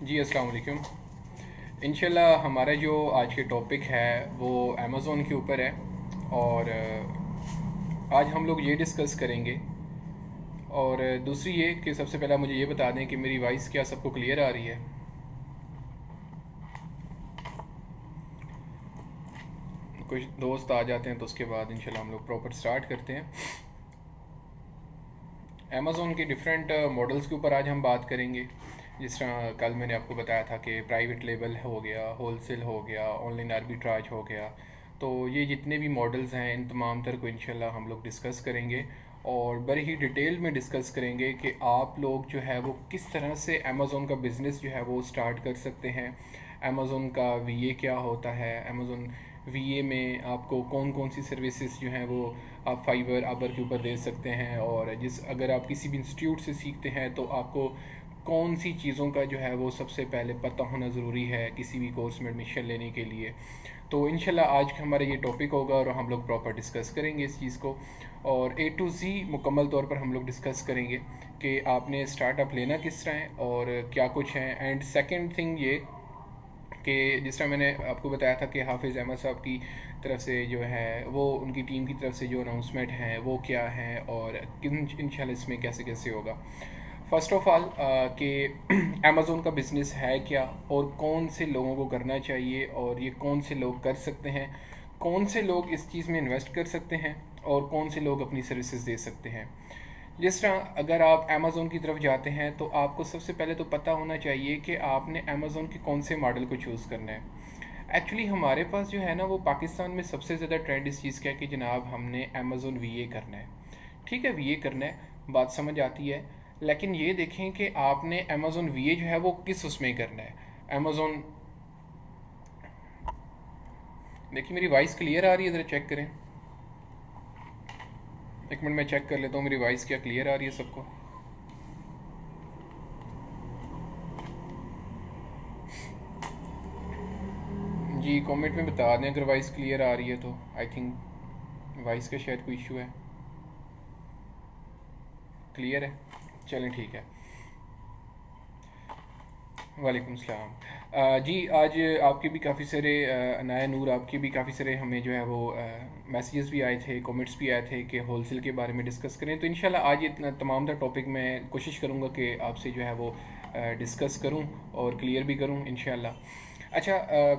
जी अस्सलाम वालेकुम। इंशाल्लाह हमारा जो आज के टॉपिक है वो अमेज़ोन के ऊपर है। और आज हम लोग ये डिस्कस करेंगे। और दूसरी ये कि सबसे पहला मुझे ये बता दें कि मेरी वॉइस क्या सबको क्लियर आ रही है। कुछ दोस्त आ जाते हैं तो उसके बाद इंशाल्लाह हम लोग प्रॉपर स्टार्ट करते हैं। अमेज़ोन के डिफरेंट मॉडल्स के ऊपर आज हम बात करेंगे। जिस तरह कल मैंने आपको बताया था कि प्राइवेट लेबल हो गया, होलसेल हो गया, ऑनलाइन आर्बिट्राज हो गया। तो ये जितने भी मॉडल्स हैं इन तमाम तर को इंशाल्लाह हम लोग डिस्कस करेंगे और बड़ी ही डिटेल में डिस्कस करेंगे कि आप लोग जो है वो किस तरह से अमेज़ोन का बिज़नेस जो है वो स्टार्ट कर सकते हैं। अमेज़ोन का वीए क्या होता है, अमेज़ोन वीए में आपको कौन कौन सी सर्विसेज जो हैं वो आप फाइवर आबर के ऊपर दे सकते हैं। और अगर आप किसी भी इंस्टीट्यूट से सीखते हैं तो आपको कौन सी चीज़ों का जो है वो सबसे पहले पता होना ज़रूरी है किसी भी कोर्स में एडमिशन लेने के लिए। तो इंशाल्लाह आज हमारा ये टॉपिक होगा और हम लोग प्रॉपर डिस्कस करेंगे इस चीज़ को। और ए टू ज़ी मुकम्मल तौर पर हम लोग डिस्कस करेंगे कि आपने स्टार्टअप लेना किस तरह है और क्या कुछ है। एंड सेकंड थिंग ये कि जिस तरह मैंने आपको बताया था कि हाफिज़ अहमद साहब की तरफ से जो है वो उनकी टीम की तरफ से जो अनाउंसमेंट हैं वो क्या हैं और किन इंशाल्लाह इसमें कैसे कैसे होगा। फ़र्स्ट ऑफ़ ऑल कि अमेज़ोन का बिज़नेस है क्या और कौन से लोगों को करना चाहिए और ये कौन से लोग कर सकते हैं, कौन से लोग इस चीज़ में इन्वेस्ट कर सकते हैं और कौन से लोग अपनी सर्विसेज दे सकते हैं। जिस तरह अगर आप अमेज़ोन की तरफ जाते हैं तो आपको सबसे पहले तो पता होना चाहिए कि आपने अमेज़ोन के कौन से मॉडल को चूज़ करना है। एक्चुअली हमारे पास जो है ना वो पाकिस्तान में सबसे ज़्यादा ट्रेंड इस चीज़ का है कि जनाब हमने अमेज़ोन वीए करना है। ठीक है, वीए करना है, बात समझ आती है। लेकिन ये देखें कि आपने अमेज़ोन वीए जो है वो किस उसमें करना है। अमेज़ोन, देखिए मेरी वॉइस क्लियर आ रही है, ज़रा चेक करें। एक मिनट मैं चेक कर लेता हूँ मेरी वॉइस क्या क्लियर आ रही है सबको। जी कमेंट में बता दें अगर वॉइस क्लियर आ रही है तो। आई थिंक वॉइस का शायद कोई इशू है। क्लियर है, चलें ठीक है। वालेकुम सलाम। जी आज आपके भी काफ़ी सारे अनाया नूर, आपके भी काफ़ी सारे हमें जो है वो मैसेजेस भी आए थे, कमेंट्स भी आए थे कि होलसेल के बारे में डिस्कस करें। तो इंशाल्लाह आज ये तमाम दा टॉपिक मैं कोशिश करूँगा कि आपसे जो है वो डिस्कस करूँ और क्लियर भी करूँ इंशाल्लाह। अच्छा,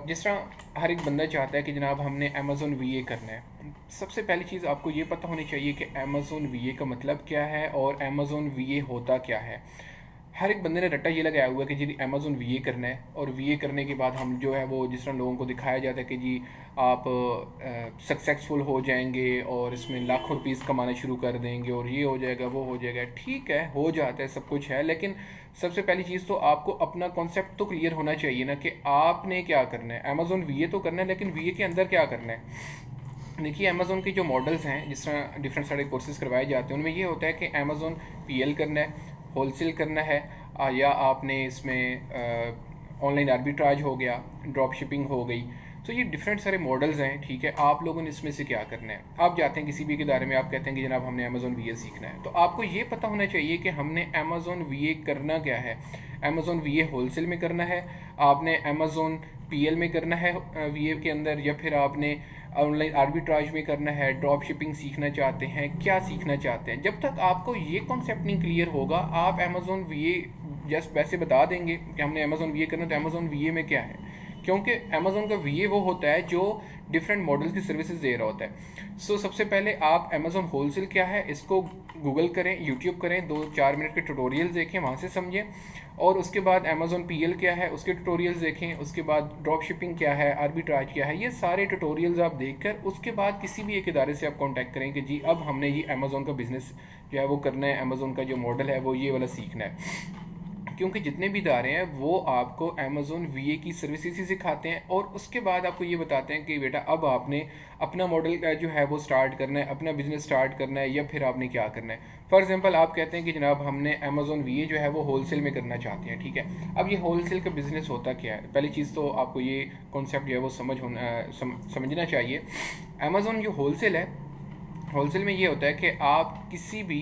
जिस तरह हर एक बंदा चाहता है कि जनाब हमने अमेज़ोन वीए करना है। सबसे पहली चीज़ आपको ये पता होनी चाहिए कि अमेज़ोन वीए का मतलब क्या है और अमेज़ोन वीए होता क्या है। हर एक बंदे ने रट्टा ये लगाया हुआ है कि जी अमेज़ोन वीए करना है और वीए करने के बाद हम जो है वो जिस तरह लोगों को दिखाया जाता है कि जी आप सक्सेसफुल हो जाएंगे और इसमें लाखों रुपीस कमाना शुरू कर देंगे और ये हो जाएगा वो हो जाएगा। ठीक है, हो जाता है, सब कुछ है, लेकिन सबसे पहली चीज़ तो आपको अपना कॉन्सेप्ट तो क्लियर होना चाहिए ना कि आपने क्या करना है। अमेज़ोन वीए तो करना है लेकिन वीए के अंदर क्या करना है। देखिए अमेज़ोन के जो मॉडल्स हैं, जिस तरह डिफरेंट सारे कोर्सेज करवाए जाते हैं, उनमें ये होता है कि अमेज़ोन पीएल करना है, होलसेल करना है, या आपने इसमें ऑनलाइन आर्बिट्राज हो गया, ड्रॉप शिपिंग हो गई। तो ये डिफरेंट सारे मॉडल्स हैं। ठीक है, आप लोगों ने इसमें से क्या करना है। आप जाते हैं किसी भी के इदारे में, आप कहते हैं कि जनाब हमने अमेज़ोन वीए सीखना है, तो आपको ये पता होना चाहिए कि हमने अमेज़ोन वीए करना क्या है। अमेज़ोन वीए होलसेल में करना है, आपने अमेज़ोन पीएल में करना है वीए के अंदर, या फिर आपने ऑनलाइन आर्बिट्राज में करना है, ड्रॉप शिपिंग सीखना चाहते हैं, क्या सीखना चाहते हैं। जब तक आपको ये कॉन्सेप्ट नहीं क्लियर होगा आप अमेज़ोन वीए जस्ट वैसे बता देंगे कि हमने अमेज़ोन वीए करना, तो अमेज़ोन वीए में क्या है। क्योंकि अमेज़ोन का वीए वो होता है जो डिफरेंट मॉडल्स की सर्विसेज दे रहा होता है। सबसे पहले आप अमेज़ोन होलसेल क्या है इसको गूगल करें, यूट्यूब करें, 2-4 मिनट के ट्यूटोरियल्स देखें, वहाँ से समझें। और उसके बाद अमेज़ोन पीएल क्या है उसके ट्यूटोरियल्स देखें। उसके बाद ड्रॉप शिपिंग क्या है, आर्बिट्राज क्या है, ये सारे ट्यूटोरियल्स आप देखकर उसके बाद किसी भी एक इदारे से आप कांटेक्ट करें कि जी अब हमने ये अमेज़ोन का बिज़नेस जो है वो करना है, अमेज़ोन का जो मॉडल है वो ये वाला सीखना है। क्योंकि जितने भी इदारे हैं वो आपको अमेज़ोन वीए की सर्विसेज ही सिखाते हैं और उसके बाद आपको ये बताते हैं कि बेटा अब आपने अपना मॉडल जो है वो स्टार्ट करना है, अपना बिजनेस स्टार्ट करना है, या फिर आपने क्या करना है। फॉर एग्जांपल आप कहते हैं कि जनाब हमने अमेज़ोन वीए जो है वो होलसेल में करना चाहते हैं। ठीक है, अब ये होलसेल का बिज़नेस होता क्या है। पहली चीज़ तो आपको ये कॉन्सेप्ट जो है वो समझना चाहिए। अमेज़ोन जो होलसेल है, होलसेल में ये होता है कि आप किसी भी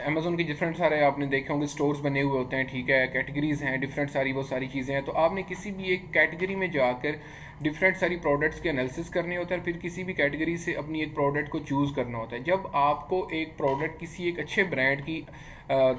अमेज़ोन के डिफरेंट सारे आपने देखे होंगे स्टोर्स बने हुए होते हैं, ठीक है, कैटेगरीज हैं, डिफरेंट सारी वो सारी चीज़ें हैं। तो आपने किसी भी एक कैटेगरी में जाकर डिफरेंट सारी प्रोडक्ट्स के एनालिसिस करने होता है, फिर किसी भी कैटेगरी से अपनी एक प्रोडक्ट को चूज़ करना होता है। जब आपको एक प्रोडक्ट किसी एक अच्छे ब्रांड की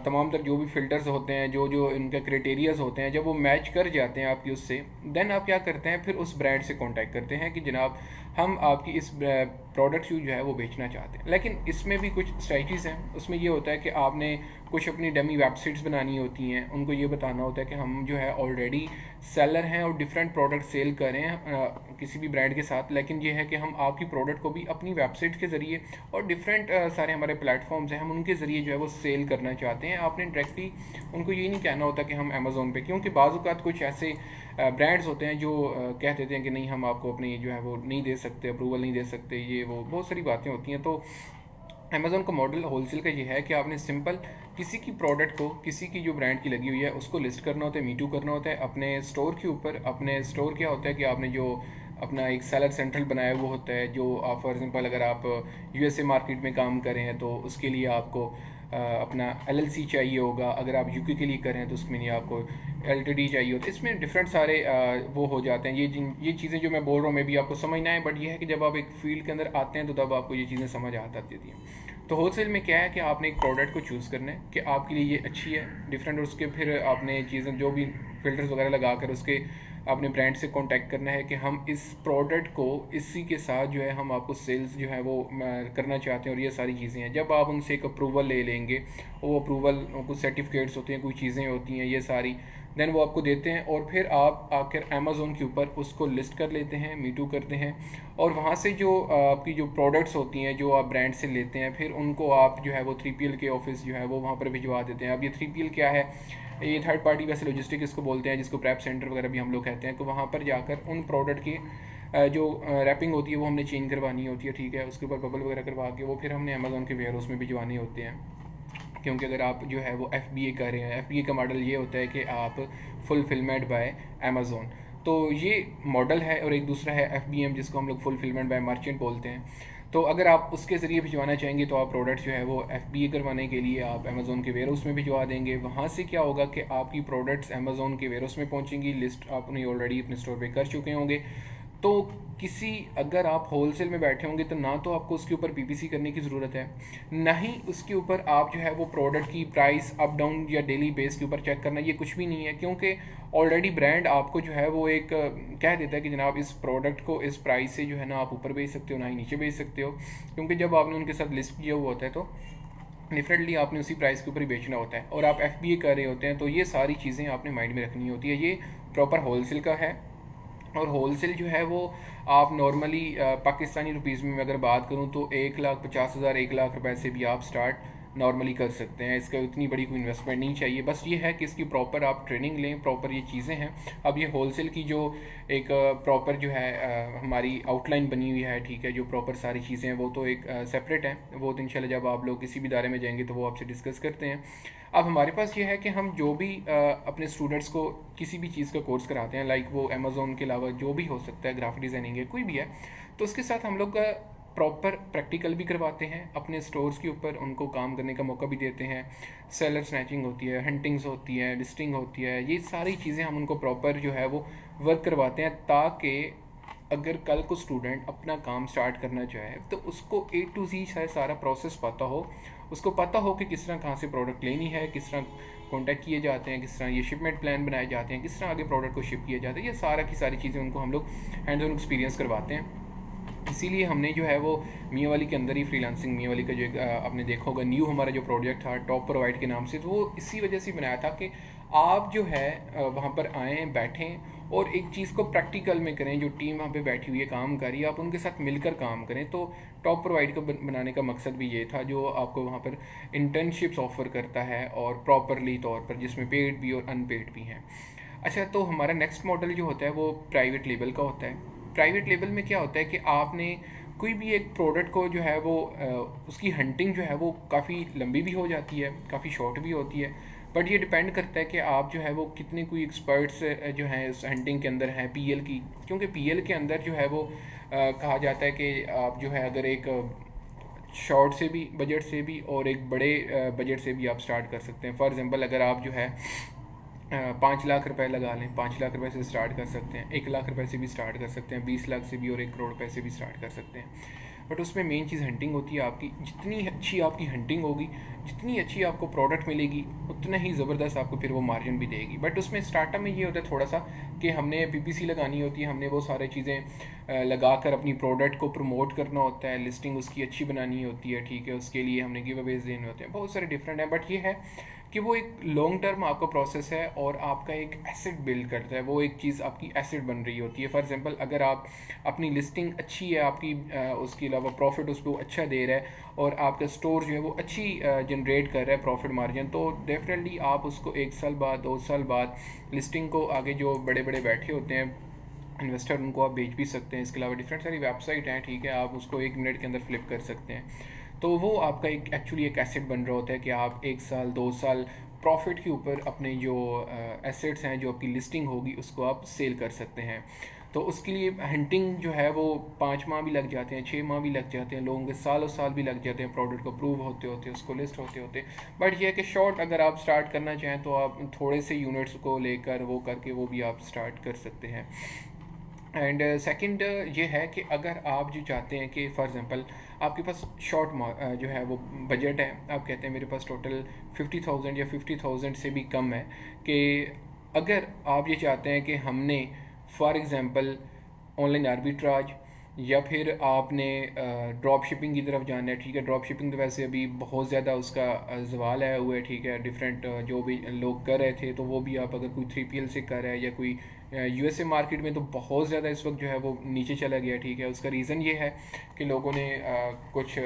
तमाम तर जो भी फ़िल्टर्स होते हैं, जो जो इनके क्राइटेरियाज होते हैं, जब वो मैच कर जाते हैं आपकी उससे, देन आप क्या करते हैं, फिर उस ब्रांड से कांटेक्ट करते हैं कि जनाब हम आपकी इस प्रोडक्ट जो है वो बेचना चाहते हैं। लेकिन इसमें भी कुछ स्ट्रैटेजीज़ हैं। उसमें ये होता है कि आपने कुछ अपनी डमी वेबसाइट्स बनानी होती हैं, उनको ये बताना होता है कि हम जो है ऑलरेडी सेलर हैं और डिफरेंट प्रोडक्ट सेल करें किसी भी ब्रांड के साथ, लेकिन ये है कि हम आपकी प्रोडक्ट को भी अपनी वेबसाइट के ज़रिए और डिफरेंट सारे हमारे प्लेटफॉर्म्स हैं, हम उनके ज़रिए जो है वो सेल करना चाहते हैं। आपने डायरेक्टली उनको ये नहीं कहना होता कि हम अमेज़ोन पे, क्योंकि बाज़ात कुछ ऐसे ब्रांड्स होते हैं जो कह देते हैं कि नहीं हम आपको अपनी जो है वो नहीं दे सकते, अप्रूवल नहीं दे सकते, ये वो बहुत सारी बातें होती हैं। तो अमेज़ोन का मॉडल होलसेल का ये है कि आपने सिंपल किसी की प्रोडक्ट को, किसी की जो ब्रांड की लगी हुई है उसको लिस्ट करना होता है, मीटू करना होता है अपने स्टोर के ऊपर। अपने स्टोर क्या होता है कि आपने जो अपना एक सेलर सेंट्रल बनाया हुआ होता है, जो आप फॉर एग्जांपल अगर आप यूएसए मार्केट में काम करें हैं तो उसके लिए आपको अपना एलएलसी चाहिए होगा, अगर आप यूके के लिए करें तो उसमें नहीं आपको एलटीडी चाहिए होता है। इसमें डिफरेंट सारे वो हो जाते हैं। ये चीज़ें जो मैं बोल रहा हूँ मे भी आपको समझ ना आए, बट ये है कि जब आप एक फील्ड के अंदर आते हैं तो तब आपको ये चीज़ें समझ आ जाती हैं। तो होलसेल में क्या है कि आपने एक प्रोडक्ट को चूज़ करना है कि आपके लिए ये अच्छी है डिफरेंट, और उसके फिर आपने चीज़ें जो भी फ़िल्टर्स वगैरह लगा कर उसके अपने ब्रांड से कांटेक्ट करना है कि हम इस प्रोडक्ट को इसी के साथ जो है हम आपको सेल्स जो है वो करना चाहते हैं, और ये सारी चीज़ें हैं। जब आप उनसे एक अप्रूवल ले लेंगे, वो अप्रूवल कुछ सर्टिफिकेट्स होते हैं, कुछ चीज़ें होती हैं ये सारी, देन वो आपको देते हैं, और फिर आप आकर अमेज़ोन के ऊपर उसको लिस्ट कर लेते हैं, मीटू करते हैं, और वहाँ से जो आपकी जो प्रोडक्ट्स होती हैं जो आप ब्रांड से लेते हैं, फिर उनको आप जो है वो 3PL के ऑफिस जो है वो वहाँ पर भिजवा देते हैं। अब ये 3PL क्या है, ये थर्ड पार्टी वैसे लॉजिस्टिक इसको बोलते हैं, जिसको प्रैप सेंटर वगैरह भी हम लोग कहते हैं। तो वहाँ पर जाकर उन प्रोडक्ट की जो रैपिंग होती है वो हमने चेंज करवानी होती है, ठीक है, उसके ऊपर बबल वगैरह करवा के वो फिर हमने अमेज़ोन के वेयर हाउस में भिजवाने होते हैं। क्योंकि अगर आप जो है वो FBA कर रहे हैं, FBA का मॉडल ये होता है कि आप फुलफिलमेंट बाय अमेज़ोन, तो ये मॉडल है। और एक दूसरा है FBM, जिसको हम लोग फुलफिलमेंट बाय मर्चेंट बोलते हैं। तो अगर आप उसके ज़रिए भिजवाना चाहेंगे तो आप प्रोडक्ट जो है वो FBA करवाने के लिए आप अमेज़ोन के वेयर हाउस में भिजवा देंगे। वहाँ से क्या होगा कि आपकी प्रोडक्ट्स अमेज़ोन के वेयर हाउस में पहुँचेंगी, लिस्ट आपने ऑलरेडी अपने स्टोर पे कर चुके होंगे। तो किसी अगर आप होलसेल में बैठे होंगे तो ना तो आपको उसके ऊपर PPC करने की ज़रूरत है, ना ही उसके ऊपर आप जो है वो प्रोडक्ट की प्राइस अप डाउन या डेली बेस के ऊपर चेक करना, ये कुछ भी नहीं है। क्योंकि ऑलरेडी ब्रांड आपको जो है वो एक कह देता है कि जनाब इस प्रोडक्ट को इस प्राइस से जो है ना आप ऊपर बेच सकते हो, ना ही नीचे बेच सकते हो। क्योंकि जब आपने उनके साथ लिस्ट किया हुआ होता है तो डिफरेंटली आपने उसी प्राइस के ऊपर ही बेचना होता है, और आप FBA कर रहे होते हैं। तो ये सारी चीज़ें आपने माइंड में रखनी होती है। ये प्रॉपर होलसेल का है। और होलसेल जो है वो आप नॉर्मली पाकिस्तानी रुपीज़ में अगर बात करूँ तो 1,50,000 1,00,000 रुपए से भी आप स्टार्ट नॉर्मली कर सकते हैं। इसका इतनी बड़ी कोई इन्वेस्टमेंट नहीं चाहिए, बस ये है कि इसकी प्रॉपर आप ट्रेनिंग लें, प्रॉपर ये चीज़ें हैं। अब ये होलसेल की जो एक प्रॉपर जो है हमारी आउटलाइन बनी हुई है, ठीक है, जो प्रॉपर सारी चीज़ें हैं वो तो एक सेपरेट है। वो तो इंशाल्लाह जब आप लोग किसी भी इदारे में जाएंगे तो वो आपसे डिस्कस करते हैं। अब हमारे पास ये है कि हम जो भी अपने स्टूडेंट्स को किसी भी चीज़ का कोर्स कराते हैं, लाइक वो अमेज़ोन के अलावा जो भी हो सकता है, ग्राफिक डिज़ाइनिंग है, कोई भी है, तो उसके साथ हम लोग प्रॉपर प्रैक्टिकल भी करवाते हैं अपने स्टोर्स के ऊपर, उनको काम करने का मौका भी देते हैं। सेलर स्नैचिंग होती है, हंटिंग्स होती है, लिस्टिंग होती है, ये सारी चीज़ें हम उनको प्रॉपर जो है वो वर्क करवाते हैं, ताकि अगर कल को स्टूडेंट अपना काम स्टार्ट करना चाहे तो उसको A to Z सारा प्रोसेस पता हो, उसको पता हो कि किस तरह कहाँ से प्रोडक्ट लेनी है, किस तरह कॉन्टैक्ट किए जाते हैं, किस तरह ये शिपमेंट प्लान बनाए जाते हैं, किस तरह आगे प्रोडक्ट को शिप किया जाता है। ये सारा की सारी चीज़ें उनको हम लोग हैंड ऑन एक्सपीरियंस करवाते हैं। इसीलिए हमने जो है वो मियाँ वाली के अंदर ही फ्रीलांसिंग मियाँ वाली का जो आपने देखा होगा न्यू हमारा जो प्रोजेक्ट था टॉप प्रोवाइड के नाम से, तो वो इसी वजह से बनाया था कि आप जो है वहाँ पर आएँ, बैठें और एक चीज़ को प्रैक्टिकल में करें। जो टीम वहाँ पे बैठी हुई है, काम कर रही है, आप उनके साथ मिलकर काम करें। तो टॉप प्रोवाइड को बनाने का मकसद भी ये था, जो आपको वहाँ पर इंटर्नशिप्स ऑफर करता है और प्रॉपरली तौर पर, जिसमें पेड भी और अनपेड भी हैं। अच्छा, तो हमारा नेक्स्ट मॉडल जो होता है वो प्राइवेट लेबल का होता है। प्राइवेट लेबल में क्या होता है कि आपने कोई भी एक प्रोडक्ट को जो है वो उसकी हंटिंग जो है वो काफ़ी लंबी भी हो जाती है, काफ़ी शॉर्ट भी होती है, बट ये डिपेंड करता है कि आप जो है वो कितने कोई एक्सपर्ट्स जो हैं उस हंटिंग के अंदर हैं PL की। क्योंकि PL के अंदर जो है वो कहा जाता है कि आप जो है अगर एक शॉर्ट से भी बजट से भी और एक बड़े बजट से भी आप स्टार्ट कर सकते हैं। फॉर एग्ज़ाम्पल अगर आप जो है 5 लाख रुपए लगा लें, 5 लाख रुपए से स्टार्ट कर सकते हैं, 1 लाख रुपए से भी स्टार्ट कर सकते हैं, 20 लाख से भी और 1 करोड़ रुपए से भी स्टार्ट कर सकते हैं। बट उसमें मेन चीज़ हंटिंग होती है आपकी। जितनी अच्छी आपकी हंटिंग होगी, जितनी अच्छी आपको प्रोडक्ट मिलेगी, उतना ही ज़बरदस्त आपको फिर वो मार्जिन भी देगी। बट उसमें स्टार्टअप में ये होता है थोड़ा सा कि हमने पीपीसी लगानी होती है, हमने वो सारी चीज़ें लगा कर अपनी प्रोडक्ट को प्रमोट करना होता है, लिस्टिंग उसकी अच्छी बनानी होती है, ठीक है। उसके लिए हमने गिव अवेज देने होते हैं, बहुत सारे डिफरेंट हैं। बट ये है कि वो एक लॉन्ग टर्म आपका प्रोसेस है और आपका एक एसेट बिल्ड करता है। वो एक चीज़ आपकी एसेट बन रही होती है। फॉर एग्जांपल अगर आप अपनी लिस्टिंग अच्छी है आपकी, उसके अलावा प्रॉफिट उस पर अच्छा दे रहा है और आपका स्टोर जो है वो अच्छी जनरेट कर रहा है प्रॉफिट मार्जिन, तो डेफिनेटली आप उसको 1 साल बाद 2 साल बाद लिस्टिंग को आगे जो बड़े बड़े बैठे होते हैं इन्वेस्टर, उनको आप बेच भी सकते हैं। इसके अलावा डिफरेंट सारी वेबसाइट हैं, ठीक है, आप उसको 1 मिनट के अंदर फ्लिप कर सकते हैं। तो वो आपका एक एक्चुअली एक एसेट बन रहा होता है कि आप 1 साल 2 साल प्रॉफिट के ऊपर अपने जो एसेट्स हैं, जो आपकी लिस्टिंग होगी, उसको आप सेल कर सकते हैं। तो उसके लिए हंटिंग जो है वो 5 माह भी लग जाते हैं, 6 माह भी लग जाते हैं, लोगों के साल और साल भी लग जाते हैं प्रोडक्ट को अप्रूव होते होते, उसको लिस्ट होते होते। बट ये है कि शॉर्ट अगर आप स्टार्ट करना चाहें तो आप थोड़े से यूनिट्स को लेकर वो करके वो भी आप स्टार्ट कर सकते हैं। एंड सेकंड ये है कि अगर आप जो चाहते हैं कि फॉर एग्जांपल आपके पास शॉर्ट जो है वो बजट है, आप कहते हैं मेरे पास टोटल 50,000 या 50,000 से भी कम है, कि अगर आप ये चाहते हैं कि हमने फॉर एग्जांपल ऑनलाइन आर्बिट्राज या फिर आपने ड्रॉप शिपिंग की तरफ जाना है, ठीक है। ड्रॉप शिपिंग तो वैसे अभी बहुत ज़्यादा उसका जवाल आया हुआ है, ठीक है। डिफरेंट जो भी लोग कर रहे थे, तो वो भी आप अगर कोई 3PL से कर रहा है या कोई यूएसए मार्केट में तो बहुत ज़्यादा इस वक्त जो है वो नीचे चला गया, ठीक है। उसका रीज़न ये है कि लोगों ने कुछ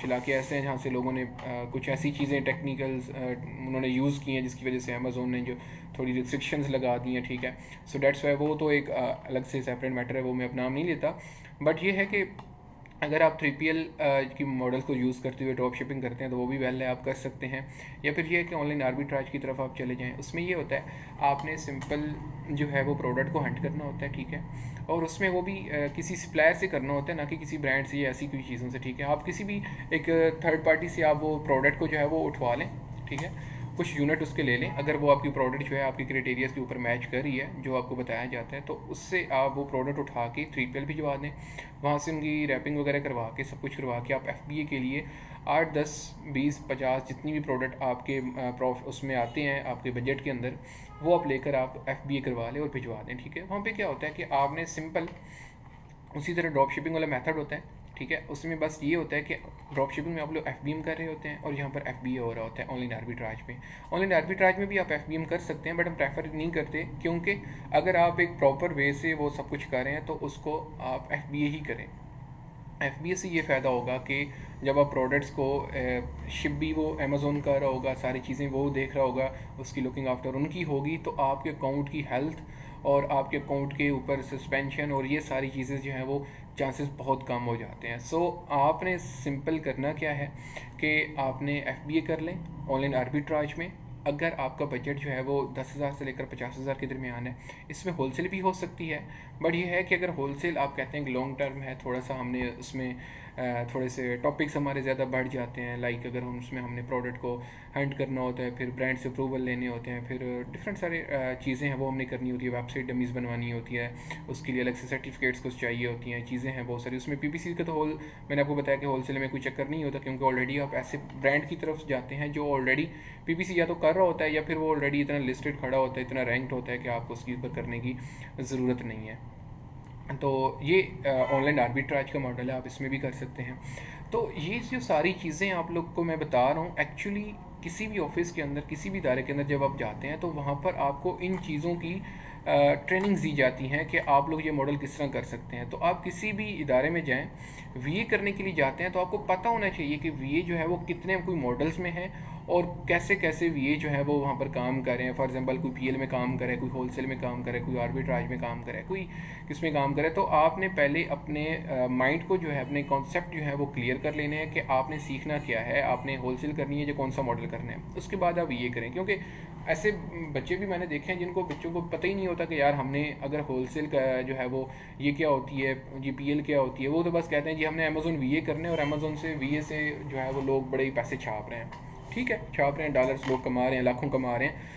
इलाके ऐसे हैं जहाँ से लोगों ने कुछ ऐसी चीज़ें टेक्निकल्स उन्होंने यूज़ की हैं जिसकी वजह से अमेज़ोन ने जो थोड़ी रिस्ट्रिक्शंस लगा दी हैं, ठीक है। सो डेट्स वाई वो तो एक अलग से सेपरेट मैटर है, वो मैं अपना नाम नहीं लेता। बट ये है कि अगर आप 3PL की मॉडल को यूज़ करते हुए ड्रॉप शिपिंग करते हैं तो वो भी वेल है, आप कर सकते हैं। या फिर ये है कि ऑनलाइन आर्बिट्राज की तरफ आप चले जाएं। उसमें ये होता है आपने सिंपल जो है वो प्रोडक्ट को हंट करना होता है, ठीक है। और उसमें वो भी किसी सप्लायर से करना होता है, ना कि किसी ब्रांड से या ऐसी कोई चीज़ों से, ठीक है। आप किसी भी एक थर्ड पार्टी से आप वो प्रोडक्ट को जो है वो उठवा लें, ठीक है। कुछ यूनिट उसके ले लें, अगर वो आपकी प्रोडक्ट जो है आपकी क्राइटेरियाज के ऊपर मैच कर रही है जो आपको बताया जाता है, तो उससे आप वो प्रोडक्ट उठा के 3PL भिजवा दें। वहाँ से उनकी रैपिंग वगैरह करवा के सब कुछ करवा के आप FBA के लिए 8, 10, 20, 50 जितनी भी प्रोडक्ट आपके उसमें आते हैं आपके बजट के अंदर, वो आप लेकर आप FBA करवा लें और भिजवा दें, ठीक है। वहाँ पे क्या होता है कि आपने सिंपल उसी तरह ड्रॉप शिपिंग वाला मेथड होता है, ठीक है। उसमें बस ये होता है कि ड्रॉप शिपिंग में आप लोग FBM कर रहे होते हैं और यहाँ पर FBA हो रहा होता है ऑनलाइन आर्बिट्राज में। ऑनलाइन आर्बिट्राज में भी आप FBM कर सकते हैं, बट हम प्रेफर नहीं करते, क्योंकि अगर आप एक प्रॉपर वे से वो सब कुछ कर रहे हैं तो उसको आप FBA ही करें। FBA से ये फ़ायदा होगा कि जब आप प्रोडक्ट्स को शिप भी वो अमेज़ोन कर रहा होगा, सारी चीज़ें वो देख रहा होगा, उसकी लुकिंग आफ्टर उनकी होगी, तो आपके अकाउंट की हेल्थ और आपके अकाउंट के ऊपर सस्पेंशन और ये सारी चीज़ें जो हैं वो चांसेस बहुत कम हो जाते हैं। सो आपने सिंपल करना क्या है कि आपने FBA कर लें ऑनलाइन आर्बिट्राज में। अगर आपका बजट जो है वो 10,000 से लेकर 50,000 के दरमियान है, इसमें होलसेल भी हो सकती है। बट ये है कि अगर होलसेल आप कहते हैं कि लॉन्ग टर्म है, थोड़ा सा हमने उसमें थोड़े से टॉपिक्स हमारे ज़्यादा बढ़ जाते हैं, लाइक अगर हम उसमें हमने प्रोडक्ट को हंट करना होता है, फिर ब्रांड से अप्रूवल लेने होते हैं, फिर डिफरेंट सारे चीज़ें हैं वो हमने करनी होती है, वेबसाइट डमीज़ बनवानी होती है, उसके लिए अलग से सर्टिफिकेट्स कुछ चाहिए होती हैं, चीज़ें हैं बहुत सारी। उसमें PPC का तो मैंने आपको बताया कि होलसेल में कोई चक्कर नहीं होता, क्योंकि ऑलरेडी आप ऐसे ब्रांड की तरफ जाते हैं जो ऑलरेडी PPC या तो कर रहा होता है या फिर वो ऑलरेडी इतना लिस्टेड खड़ा होता है, इतना रैंक्ड होता है कि आपको उसके ऊपर करने की ज़रूरत नहीं है। तो ये ऑनलाइन आर्बिट्राज का मॉडल है, आप इसमें भी कर सकते हैं। तो ये जो सारी चीज़ें आप लोग को मैं बता रहा हूँ, एक्चुअली किसी भी ऑफिस के अंदर, किसी भी इदारे के अंदर जब आप जाते हैं तो वहाँ पर आपको इन चीज़ों की ट्रेनिंग्स दी जाती हैं कि आप लोग ये मॉडल किस तरह कर सकते हैं। तो आप किसी भी इदारे में जाएं, VA करने के लिए जाते हैं तो आपको पता होना चाहिए कि VA जो है वो कितने कोई मॉडल्स में है और कैसे कैसे VA जो है वो वहाँ पर काम कर रहे हैं। फॉर एग्जांपल कोई PL में काम करे, कोई होलसेल में काम करे, कोई आर्बिट्राज में काम करे, कोई किस में काम करे। तो आपने पहले अपने माइंड को जो है, अपने कॉन्सेप्ट जो है वो क्लियर कर लेने हैं कि आपने सीखना क्या है, आपने होलसेल करनी है जो कौन सा मॉडल करना है, उसके बाद आप VA करें। क्योंकि ऐसे बच्चे भी मैंने देखे हैं जिनको बच्चों को पता ही नहीं होता कि यार हमने अगर होलसेल का जो है वो ये क्या होती है, जी पीएल क्या होती है, वो तो बस कहते हैं जी हमने अमेज़ोन वीए करने और अमेज़ोन से वीए से जो है वो लोग बड़े ही पैसे छाप रहे हैं। ठीक है, छाप रहे हैं, डॉलर्स लोग कमा रहे हैं, लाखों कमा रहे हैं।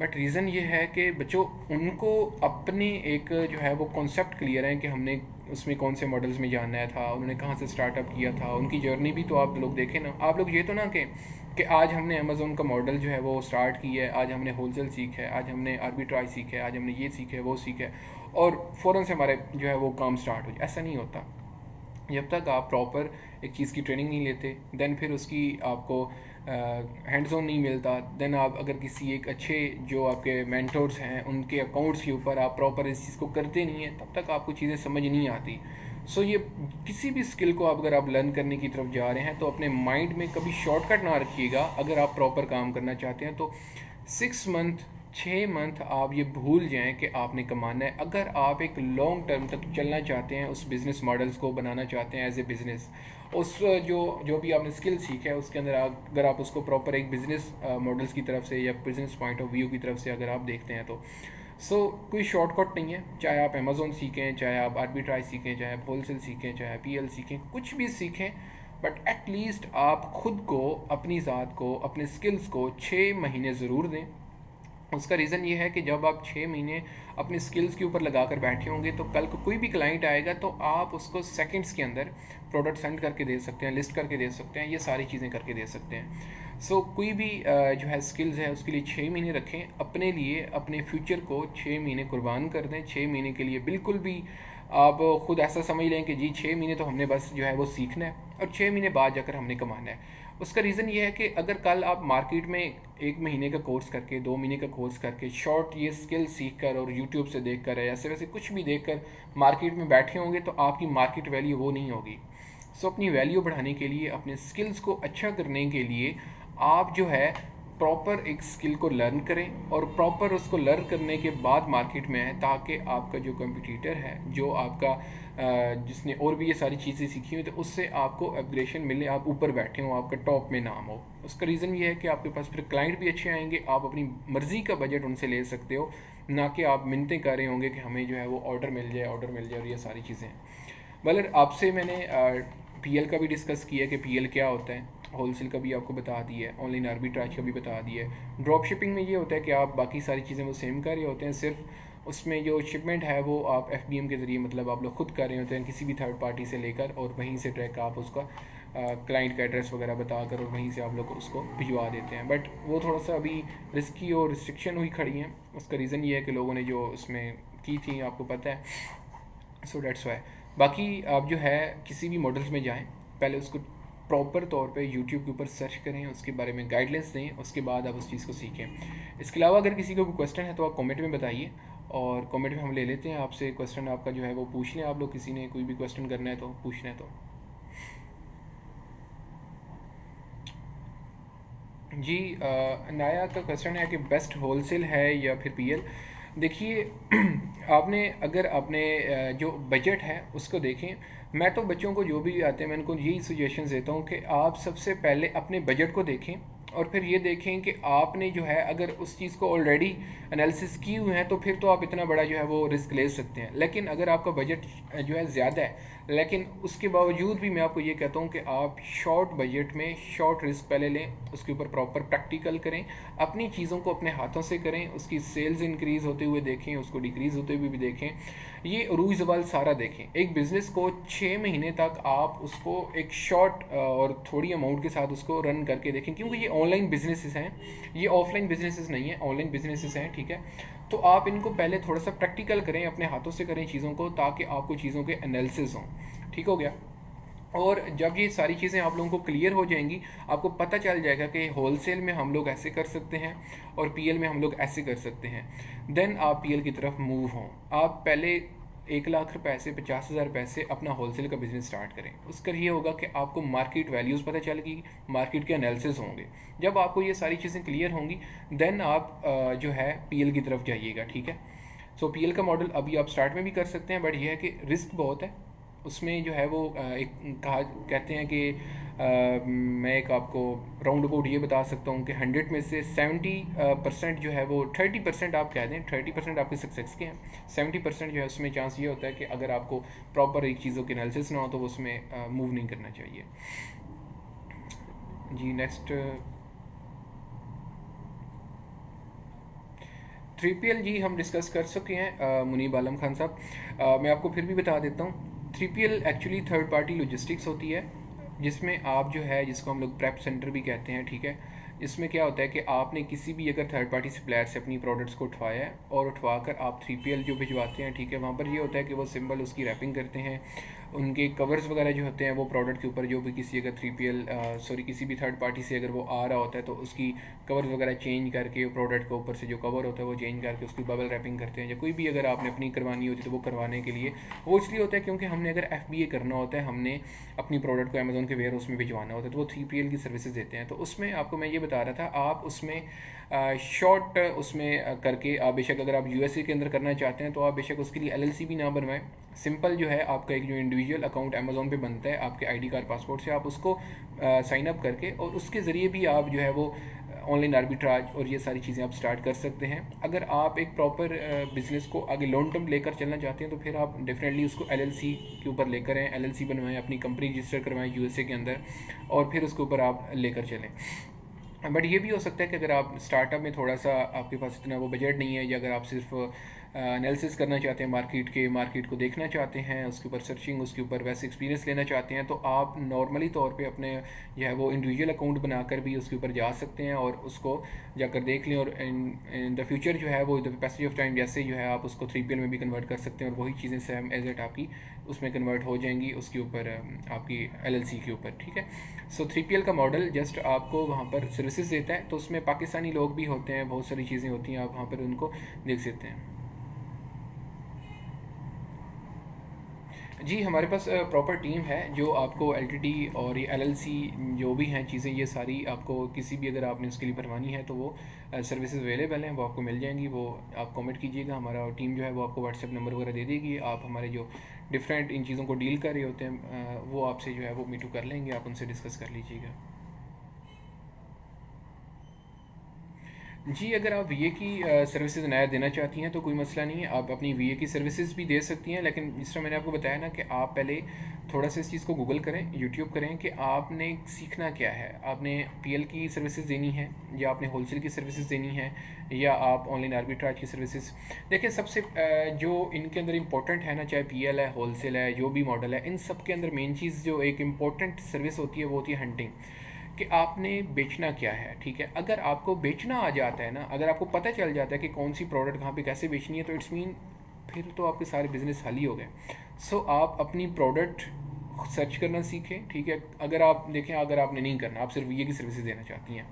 बट रीज़न ये है कि बच्चों उनको अपनी एक जो है वो कॉन्सेप्ट क्लियर है कि हमने उसमें कौन से मॉडल्स में जानना था, उन्होंने कहाँ से स्टार्टअप किया था, उनकी जर्नी भी तो आप लोग देखें ना। आप लोग ये तो ना कि आज हमने अमेज़ोन का मॉडल जो है वो स्टार्ट किया है, आज हमने होलसेल सीखा है, आज हमने आर्बिट्राज सीखा है, आज हमने ये सीखा है वो सीखा है और फ़ौरन से हमारे जो है वो काम स्टार्ट हो जाए। ऐसा नहीं होता। जब तक आप प्रॉपर एक चीज़ की ट्रेनिंग नहीं लेते, देन फिर उसकी आपको हैंड्स ऑन नहीं मिलता, देन आप अगर किसी एक अच्छे जो आपके मेंटोर्स हैं उनके अकाउंट्स के ऊपर आप प्रॉपर इस चीज़ को करते नहीं हैं, तब तक आपको चीज़ें समझ नहीं आती। सो ये किसी भी स्किल को अगर आप लर्न करने की तरफ जा रहे हैं तो अपने माइंड में कभी शॉर्टकट ना रखिएगा। अगर आप प्रॉपर काम करना चाहते हैं तो 6 मंथ 6 मंथ आप ये भूल जाएं कि आपने कमाना है। अगर आप एक लॉन्ग टर्म तक चलना चाहते हैं, उस बिज़नेस मॉडल्स को बनाना चाहते हैं एज ए बिज़नेस, उस जो भी आपने स्किल सीखा है उसके अंदर अगर आप उसको प्रॉपर एक बिज़नेस मॉडल्स की तरफ से या बिज़नेस पॉइंट ऑफ व्यू की तरफ से अगर आप देखते हैं तो कोई शॉर्टकट नहीं है। चाहे आप अमेज़ोन सीखें, चाहे आप आर्बिट्राज सीखें, चाहे आप होलसेल सीखें, चाहे आप पीएल सीखें, कुछ भी सीखें, बट एटलीस्ट आप खुद को, अपनी ज़ात को, अपने स्किल्स को 6 महीने ज़रूर दें। उसका रीज़न ये है कि जब आप 6 महीने अपने स्किल्स के ऊपर लगा कर बैठे होंगे तो कल को कोई भी क्लाइंट आएगा तो आप उसको सेकंड्स के अंदर प्रोडक्ट सेंड करके दे सकते हैं, लिस्ट करके दे सकते हैं, ये सारी चीज़ें करके दे सकते हैं। कोई भी जो है स्किल्स है उसके लिए 6 महीने रखें अपने लिए, अपने फ्यूचर को 6 महीने कुर्बान कर दें। 6 महीने के लिए बिल्कुल भी आप खुद ऐसा समझ लें कि जी 6 महीने तो हमने बस जो है वो सीखना है और 6 महीने बाद जाकर हमने कमाना है। उसका रीज़न ये है कि अगर कल आप मार्केट में 1 महीने का कोर्स करके, 2 महीने का कोर्स करके, शॉर्ट ये स्किल सीख कर और यूट्यूब से देख कर या ऐसे वैसे कुछ भी देख कर मार्केट में बैठे होंगे तो आपकी मार्केट वैल्यू वो नहीं होगी। अपनी वैल्यू बढ़ाने के लिए, अपने स्किल्स को अच्छा करने के लिए आप जो है प्रॉपर एक स्किल को लर्न करें और प्रॉपर उसको लर्न करने के बाद मार्केट में आए, ताकि आपका जो कंपटीटर है, जो आपका जिसने और भी ये सारी चीज़ें सीखी हुई, तो उससे आपको अपग्रेडेशन मिले, आप ऊपर बैठे हो, आपका टॉप में नाम हो। उसका रीज़न ये है कि आपके पास फिर क्लाइंट भी अच्छे आएंगे, आप अपनी मर्ज़ी का बजट उनसे ले सकते हो, ना कि आप मिन्नतें कर रहे होंगे कि हमें जो है वो ऑर्डर मिल जाए और ये सारी चीज़ें हैं। मतलब आपसे मैंने पीएल का भी डिस्कस किया कि पीएल क्या होता है, होलसेल का भी आपको बता दिया है, ऑनलाइन आर्बिट्राज का भी बता दिया है। ड्रॉप शिपिंग में ये होता है कि आप बाकी सारी चीज़ें वो सेम कर रहे होते हैं, सिर्फ उसमें जो शिपमेंट है वो आप FBM के ज़रिए, मतलब आप लोग खुद कर रहे होते हैं किसी भी थर्ड पार्टी से लेकर, और वहीं से ट्रैक आप उसका क्लाइंट का एड्रेस वगैरह बताकर और वहीं से आप लोग उसको भिजवा देते हैं। बट वो थोड़ा सा अभी रिस्की और रिस्ट्रिक्शन हुई खड़ी हैं। उसका रीज़न ये है कि लोगों ने जो उसमें की थी आपको पता है, दैट्स वाई। बाकी आप जो है किसी भी मॉडल्स में जाएं, पहले उसको प्रॉपर तौर पे यूट्यूब के ऊपर सर्च करें, उसके बारे में गाइडलाइंस दें, उसके बाद आप उस चीज़ को सीखें। इसके अलावा अगर किसी को कोई क्वेश्चन है तो आप कमेंट में बताइए, और कमेंट में हम ले लेते हैं आपसे क्वेश्चन। आपका जो है वो पूछ लें आप लोग, किसी ने कोई भी क्वेश्चन करना है तो पूछना है तो। जी नाया का क्वेश्चन है कि बेस्ट होलसेल है या फिर पीएल। देखिए आपने अगर आपने जो बजट है उसको देखें। मैं तो बच्चों को जो भी आते हैं मैं उनको यही सजेशन देता हूँ कि आप सबसे पहले अपने बजट को देखें और फिर ये देखें कि आपने जो है अगर उस चीज़ को ऑलरेडी एनालिसिस की हुई है तो फिर तो आप इतना बड़ा जो है वो रिस्क ले सकते हैं। लेकिन अगर आपका बजट जो है ज़्यादा है, लेकिन उसके बावजूद भी मैं आपको ये कहता हूँ कि आप शॉर्ट बजट में शॉर्ट रिस्क पहले लें, उसके ऊपर प्रॉपर प्रैक्टिकल करें, अपनी चीज़ों को अपने हाथों से करें, उसकी सेल्स इंक्रीज़ होते हुए देखें, उसको डिक्रीज़ होते हुए भी देखें, ये अरूज अव्वल सारा देखें। एक बिज़नेस को 6 महीने तक आप उसको एक शॉर्ट और थोड़ी अमाउंट के साथ उसको रन करके देखें, क्योंकि ये ऑनलाइन बिजनेसेस हैं, ये ऑफलाइन बिजनेसेस नहीं है, ऑनलाइन बिजनेसेस हैं, ठीक है। तो आप इनको पहले थोड़ा सा प्रैक्टिकल करें, अपने हाथों से करें चीज़ों को, ताकि आपको चीज़ों के एनालिसिस हों। ठीक हो गया। और जब ये सारी चीज़ें आप लोगों को क्लियर हो जाएंगी, आपको पता चल जाएगा कि होलसेल में हम लोग ऐसे कर सकते हैं और पीएल में हम लोग ऐसे कर सकते हैं, देन आप पीएल की तरफ मूव हों। आप पहले 1 लाख रुपए से 50,000 रुपए से अपना होलसेल का बिज़नेस स्टार्ट करें। उसका ये होगा कि आपको मार्केट वैल्यूज़ पता चलेगी, मार्केट के एनालिसिस होंगे। जब आपको ये सारी चीज़ें क्लियर होंगी देन आप जो है पीएल की तरफ जाइएगा, ठीक है। पीएल का मॉडल अभी आप स्टार्ट में भी कर सकते हैं, बट ये है कि रिस्क बहुत है, उसमें जो है वो एक कहा कहते हैं कि मैं एक आपको राउंड अबाउट ये बता सकता हूँ कि 100 में से 70% जो है वो 30% आप कह दें, 30% आपके सक्सेस के हैं, 70% जो है उसमें चांस ये होता है कि अगर आपको प्रॉपर एक चीज़ों के एनालिसिस ना हो तो वो उसमें मूव नहीं करना चाहिए। जी नेक्स्ट 3PL जी हम डिस्कस कर चुके हैं मुनीब आलम खान साहब। मैं आपको फिर भी बता देता हूँ, 3PL actually third party logistics होती है, जिसमें आप जो है जिसको हम लोग प्रेप सेंटर भी कहते हैं, ठीक है। इसमें क्या होता है कि आपने किसी भी अगर थर्ड पार्टी सप्लायर से अपनी प्रोडक्ट्स को उठवाया है और उठवा कर आप 3PL जो भिजवाते हैं, ठीक है, वहाँ पर ये होता है कि वो सिंबल उसकी रैपिंग करते हैं, उनके कवर्स वगैरह जो होते हैं वो प्रोडक्ट के ऊपर जो भी किसी अगर 3PL सॉरी किसी भी थर्ड पार्टी से अगर वो आ रहा होता है तो उसकी कवर्स वगैरह चेंज करके प्रोडक्ट के ऊपर से जो कवर होता है वो चेंज करके उसकी बबल रैपिंग करते हैं। या कोई भी अगर आपने अपनी करवानी होती है तो वो करवाने के लिए वो इसलिए होता है क्योंकि हमने अगर FBA करना होता है, हमने अपनी प्रोडक्ट को अमेजोन के वेयर उसमें भिजवाना होता है, तो वो 3PL की सर्विसेज देते हैं। तो उसमें आपको मैं ये बता रहा था, आप उसमें शॉर्ट उसमें करके आप बेशक अगर आप USA के अंदर करना चाहते हैं तो आप बेशक उसके लिए LLC भी ना बनवाएं। सिंपल जो है आपका एक जो इंडिविजुअल अकाउंट अमेजोन पे बनता है आपके ID कार्ड पासपोर्ट से, आप उसको साइन अप करके और उसके ज़रिए भी आप जो है वो ऑनलाइन आर्बिट्राज और ये सारी चीज़ें आप स्टार्ट कर सकते हैं। अगर आप एक प्रॉपर बिजनेस को आगे लॉन्ग टर्म लेकर चलना चाहते हैं तो फिर आप डेफिनेटली उसको LLC के ऊपर लेकर आएँ, LLC बनवाएं, अपनी कंपनी रजिस्टर करवाएं USA के अंदर और फिर उसके ऊपर आप लेकर चलें। बट ये भी हो सकता है कि अगर आप स्टार्टअप में थोड़ा सा आपके पास इतना वो बजट नहीं है, या अगर आप सिर्फ एनालिसिस करना चाहते हैं मार्केट को देखना चाहते हैं, उसके ऊपर सर्चिंग, उसके ऊपर वैसे एक्सपीरियंस लेना चाहते हैं, तो आप नॉर्मली तौर पे अपने जो है वो इंडिविजुअल अकाउंट बनाकर भी उसके ऊपर जा सकते हैं और उसको जाकर देख लें। और इन द फ्यूचर जो है वो द पैसेज ऑफ टाइम जैसे जो है आप उसको 3PL में भी कन्वर्ट कर सकते हैं और वही चीज़ें सेम एज एट आपकी उसमें कन्वर्ट हो जाएंगी उसके ऊपर आपकी LLC के ऊपर, ठीक है। सो 3PL का मॉडल जस्ट आपको वहाँ पर सर्विसेज देता है, तो उसमें पाकिस्तानी लोग भी होते हैं, बहुत सारी चीज़ें होती हैं, आप वहाँ पर उनको देख सकते हैं। जी हमारे पास प्रॉपर टीम है जो आपको LTD और ये LLC जो भी हैं चीज़ें, ये सारी आपको किसी भी अगर आपने उसके लिए भरवानी है तो वो सर्विसेज अवेलेबल हैं, वो आपको मिल जाएंगी। वो आप कमेंट कीजिएगा, हमारा टीम जो है वो आपको व्हाट्सएप नंबर वगैरह दे देगी। आप हमारे जो डिफरेंट इन चीज़ों को डील कर रहे होते हैं वो आपसे जो है वो मीटू कर लेंगे, आप उनसे डिस्कस कर लीजिएगा। जी अगर आप VA की सर्विसेज नया देना चाहती हैं तो कोई मसला नहीं है, आप अपनी VA की सर्विसेज भी दे सकती हैं। लेकिन जिस तरह मैंने आपको बताया ना कि आप पहले थोड़ा सा इस चीज़ को गूगल करें, यूट्यूब करें कि आपने सीखना क्या है। आपने PL की सर्विसेज देनी है, या आपने होलसेल की सर्विसेज देनी है, या आप ऑनलाइन आर्बिट्राज की सर्विसेज। देखिए सबसे जो इनके अंदर इंपॉर्टेंट है ना, चाहे PL है, होलसेल है, जो भी मॉडल है, इन सब के अंदर मेन चीज़ जो एक इम्पॉर्टेंट सर्विस होती है वो होती है हंटिंग, कि आपने बेचना क्या है, ठीक है। अगर आपको बेचना आ जाता है ना, अगर आपको पता चल जाता है कि कौन सी प्रोडक्ट कहाँ पे कैसे बेचनी है, तो इट्स मीन फिर तो आपके सारे बिजनेस हल ही हो गए। सो आप अपनी प्रोडक्ट सर्च करना सीखें, ठीक है। अगर आप देखें, अगर आपने नहीं करना, आप सिर्फ ये की सर्विसेज देना चाहती हैं,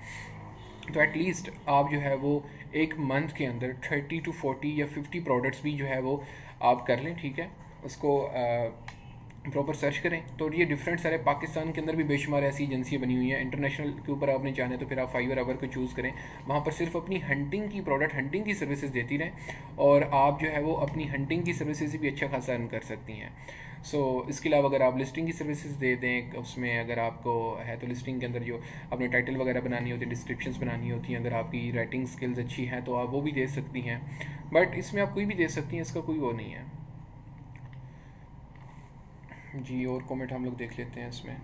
तो एटलीस्ट आप जो है वो एक मंथ के अंदर 30 to 40 या 50 प्रोडक्ट्स भी जो है वो आप कर लें, ठीक है। उसको प्रॉपर सर्च करें तो ये डिफरेंट सारे पाकिस्तान के अंदर भी बेशुमार ऐसी एजेंसियाँ बनी हुई हैं। इंटरनेशनल के ऊपर आपने चाहे तो फिर आप फाइवर अवर को चूज़ करें, वहाँ पर सिर्फ अपनी हंटिंग की प्रोडक्ट, हंटिंग की सर्विसेज देती रहें और आप जो है वो अपनी हंटिंग की सर्विसेज भी अच्छा खासा अर्न कर सकती हैं। इसके अलावा अगर आप लिस्टिंग की सर्विसेज दे दें, उसमें अगर आपको है तो लिस्टिंग के अंदर जो अपने टाइटल वगैरह बनानी होती है, डिस्क्रिप्शंस बनानी होती हैं, अगर आपकी राइटिंग स्किल्स अच्छी हैं तो आप वो भी दे सकती हैं। बट इसमें आप कोई भी दे सकती हैं, इसका कोई वो नहीं है। जी और कमेंट हम लोग देख लेते हैं इसमें।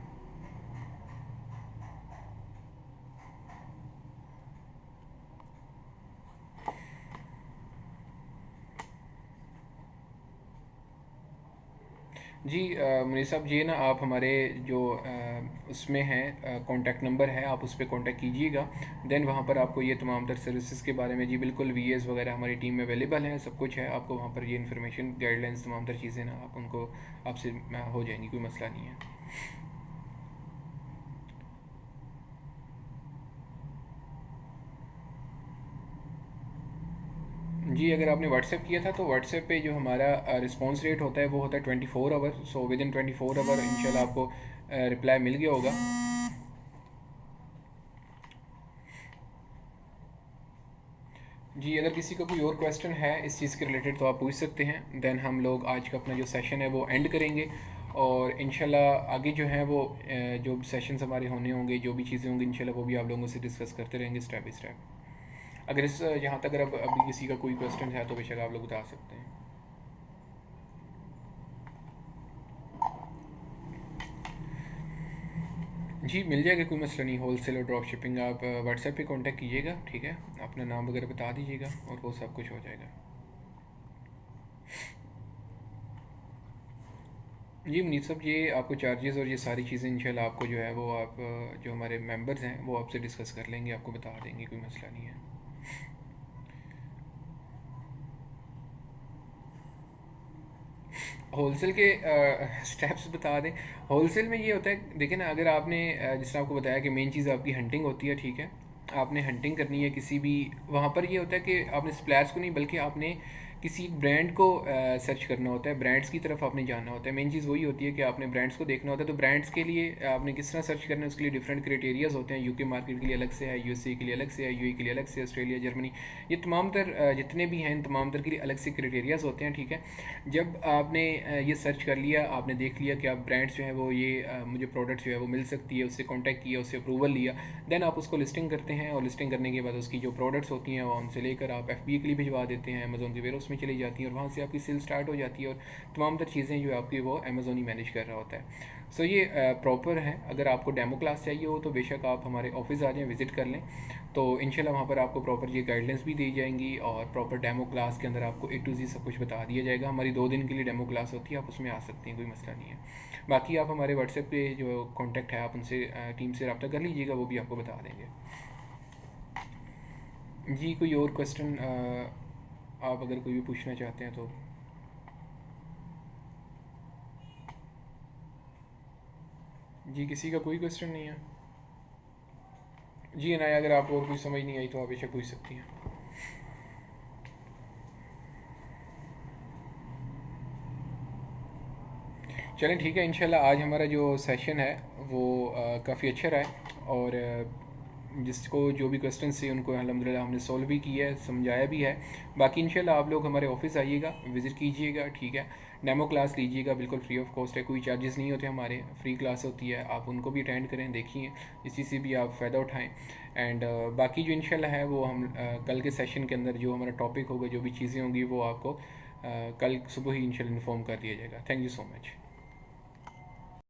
जी मुनीर साहब, ये ना आप हमारे जो उसमें हैं कॉन्टैक्ट नंबर है, आप उस पर कॉन्टैक्ट कीजिएगा। देन वहाँ पर आपको ये तमाम तर सर्विसेज के बारे में जी बिल्कुल VAs वगैरह हमारी टीम में अवेलेबल हैं, सब कुछ है। आपको वहाँ पर ये इन्फॉर्मेशन, गाइडलाइंस, तमाम तर चीज़ें ना आप उनको आपसे हो जाएंगी, कोई मसला नहीं है। जी अगर आपने व्हाट्सएप किया था तो व्हाट्सएप पे जो हमारा रिस्पॉन्स रेट होता है वो होता है 24 hour. So within 24 hour इंशाल्लाह आपको रिप्लाई मिल गया होगा। जी अगर किसी का कोई और क्वेश्चन है इस चीज़ के रिलेटेड तो आप पूछ सकते हैं। देन हम लोग आज का अपना जो सेशन है वो एंड करेंगे और इंशाल्लाह आगे जो है वो जो सेशंस हमारे होने होंगे, जो भी चीज़ें होंगी इंशाल्लाह वो भी आप लोगों से डिस्कस करते रहेंगे स्टेप बाई स्टेप। अगर इस यहाँ तक अगर अब अभी किसी का कोई क्वेश्चन है तो बेशक आप लोग बता सकते हैं। जी मिल जाएगा, कोई मसला नहीं। होल सेल और ड्रॉप शिपिंग आप व्हाट्सएप पे कांटेक्ट कीजिएगा, ठीक है, अपना नाम वगैरह बता दीजिएगा और वो सब कुछ हो जाएगा। जी मुनीर साहब, ये आपको चार्जेस और ये सारी चीज़ें इंशाल्लाह आपको जो है वो आप जो हमारे मेंबर्स हैं वो आपसे डिस्कस कर लेंगे, आपको बता देंगे, कोई मसला नहीं है। होलसेल के स्टेप्स बता दें। होलसेल में ये होता है, देखिए ना, अगर आपने जिस तरह आपको बताया कि मेन चीज़ आपकी हंटिंग होती है, ठीक है, आपने हंटिंग करनी है किसी भी, वहाँ पर ये होता है कि आपने सप्लायर्स को नहीं बल्कि आपने किसी एक ब्रांड को सर्च करना होता है, ब्रांड्स की तरफ आपने जाना होता है। मेन चीज़ वही होती है कि आपने ब्रांड्स को देखना होता है। तो ब्रांड्स के लिए आपने किस तरह सर्च करना है, उसके लिए डिफरेंट क्राइटेरियाज होते हैं। यूके मार्केट के लिए अलग से है, यूएसए के लिए अलग से है, यूएई के लिए अलग से, ऑस्ट्रेलिया, जर्मनी, ये तमाम तर जितने भी हैं इन तमाम तर के लिए अलग से क्राइटेरियाज होते हैं, ठीक है। जब आपने ये सर्च कर लिया, आपने देख लिया कि आप ब्रांड्स जो है वो ये मुझे प्रोडक्ट जो है वो मिल सकती है, उससे कॉन्टैक्ट किया, उससे अप्रूवल लिया, देन आप उसको लिस्टिंग करते हैं। और लिस्टिंग करने के बाद उसकी जो प्रोडक्ट्स होती हैं वो उनसे लेकर आप FBA के लिए भिजवा देते हैं, अमेज़ोन के वेयरहाउस में चली जाती हैं और वहाँ से आपकी सेल स्टार्ट हो जाती है और तमाम तर चीज़ें जो आपकी वो अमेज़ोन ही मैनेज कर रहा होता है। सो ये प्रॉपर है। अगर आपको डेमो क्लास चाहिए हो तो बेशक आप हमारे ऑफिस आ जाएं, विज़िट कर लें, तो इंशाल्लाह वहाँ पर आपको प्रॉपर ये गाइडलाइंस भी दी जाएंगी और प्रॉपर डेमो क्लास के अंदर आपको A to Z सब कुछ बता दिया जाएगा। हमारी 2 दिन के लिए डेमो क्लास होती है, आप उसमें आ सकते हैं, कोई मसला नहीं है। बाकी आप हमारे व्हाट्सएप पे जो कॉन्टैक्ट है आप उनसे टीम से रब्ता कर लीजिएगा, वो भी आपको बता देंगे। जी कोई और क्वेश्चन आप अगर कोई भी पूछना चाहते हैं तो। जी किसी का कोई क्वेश्चन नहीं है? जी अनाया, अगर आपको और कुछ समझ नहीं आई तो आप बेशक पूछ सकती हैं। चलें ठीक है, इंशाल्लाह आज हमारा जो सेशन है वो काफ़ी अच्छा रहा है और जिसको जो भी क्वेश्चन थे उनको अल्हम्दुलिल्लाह हमने सॉल्व भी किया है, समझाया भी है। बाकी इंशाल्लाह आप लोग हमारे ऑफिस आइएगा, विज़िट कीजिएगा, ठीक है, डेमो क्लास लीजिएगा, बिल्कुल फ्री ऑफ कॉस्ट है, कोई चार्जेस नहीं होते, हमारे फ्री क्लास होती है, आप उनको भी अटेंड करें, देखिए, इसी से भी आप फ़ायदा उठाएँ। एंड बाकी जो इंशाल्लाह है वो हम कल के सेशन के अंदर जो हमारा टॉपिक होगा, जो भी चीज़ें होंगी वो आपको कल सुबह ही इंशाल्लाह इन्फॉर्म कर दिया जाएगा। Thank you so much.